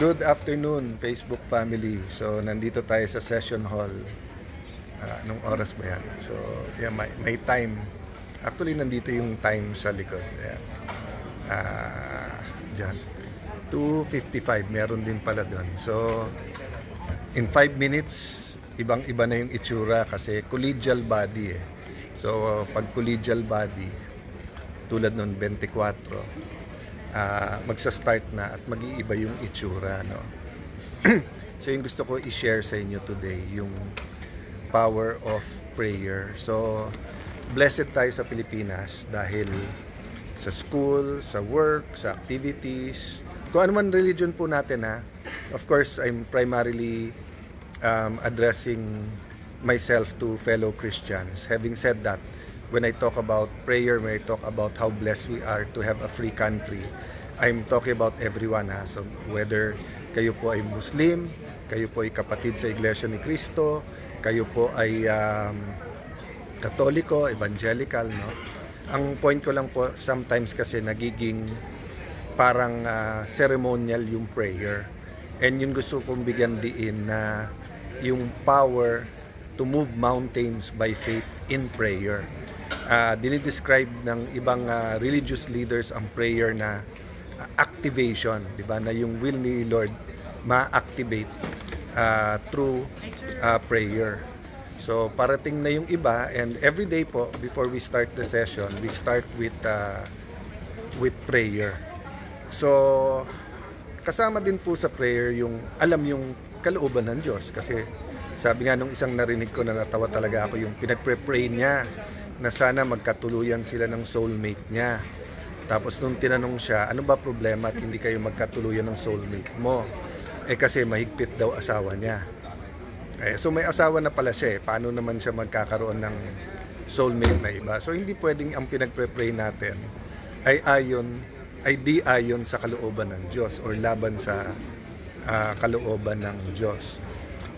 Good afternoon, Facebook family. So, nandito tayo sa session hall. Anong oras ba yan? So, yeah, may time. Actually, nandito yung time sa likod. Ayan. Diyan. 2:55, meron din pala doon. So, in 5 minutes, ibang-iba na yung itsura kasi collegial body eh. So, pag collegial body, tulad nun 24, magsa-start na at mag-iiba yung itsura, no? So yung gusto ko i-share sa inyo today yung power of prayer. So blessed tayo sa Pilipinas dahil sa school, sa work, sa activities, kung ano man religion po natin, ha. Of course, I'm primarily addressing myself to fellow Christians. Having said that, when I talk about prayer, when I talk about how blessed we are to have a free country, I'm talking about everyone, ha. So whether kayo po ay Muslim, kayo po ay kapatid sa Iglesia ni Cristo, kayo po ay Katoliko, Evangelical, no? Ang point ko lang po, sometimes kasi nagiging parang ceremonial yung prayer. And yung gusto kong bigyan diin na yung power to move mountains by faith in prayer. Dinidescribe ng ibang religious leaders ang prayer na activation, di ba? Na yung will ni Lord ma-activate through prayer. So parating na yung iba, and every day po before we start the session, we start with prayer. So kasama din po sa prayer yung alam yung kalooban ng Diyos, kasi sabi nga nung isang narinig ko na natawa talaga ako, yung pinagpre-pray niya na sana magkatuluyan sila ng soulmate niya. Tapos nung tinanong siya, ano ba problema at hindi kayo magkatuluyan ng soulmate mo? Kasi mahigpit daw asawa niya. So may asawa na pala siya, paano naman siya magkakaroon ng soulmate na iba? So hindi pwedeng ang pinagpre-pray natin ay di ayon sa kalooban ng Diyos or laban sa kalooban ng Diyos.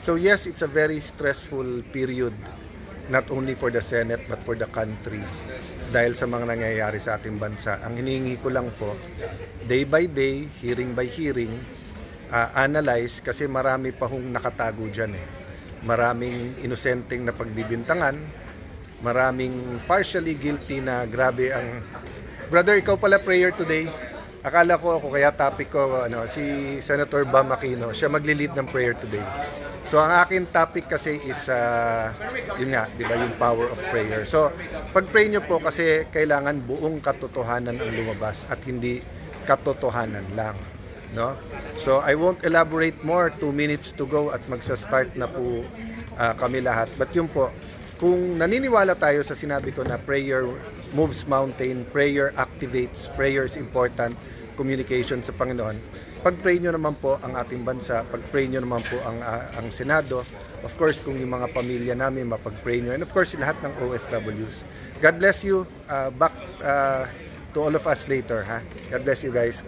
So yes, it's a very stressful period, not only for the Senate but for the country, dahil sa mga nangyayari sa ating bansa. Ang hinihingi ko lang po, day by day, hearing by hearing, analyze, kasi marami pa hong nakatago dyan eh. Maraming inosenteng na pagbibintangan, maraming partially guilty na grabe ang... Brother, ikaw pala prayer today. Akala ko ako, kaya topic ko, si Senator Bam Aquino, siya magli-lead ng prayer today. So ang akin topic kasi is yun nga, 'di ba, yung power of prayer. So pag-pray niyo po, kasi kailangan buong katotohanan ang lumabas at hindi katotohanan lang, no? So I won't elaborate more, 2 minutes to go at magsa-start na po kami lahat. But yun po, kung naniniwala tayo sa sinabi ko na prayer moves mountain, prayer activates, prayer is important, communication sa Panginoon. Pag-pray nyo naman po ang ating bansa, pag-pray nyo naman po ang Senado, of course kung yung mga pamilya namin mapag-pray nyo, and of course lahat ng OFWs. God bless you. Back to all of us later, ha? God bless you guys.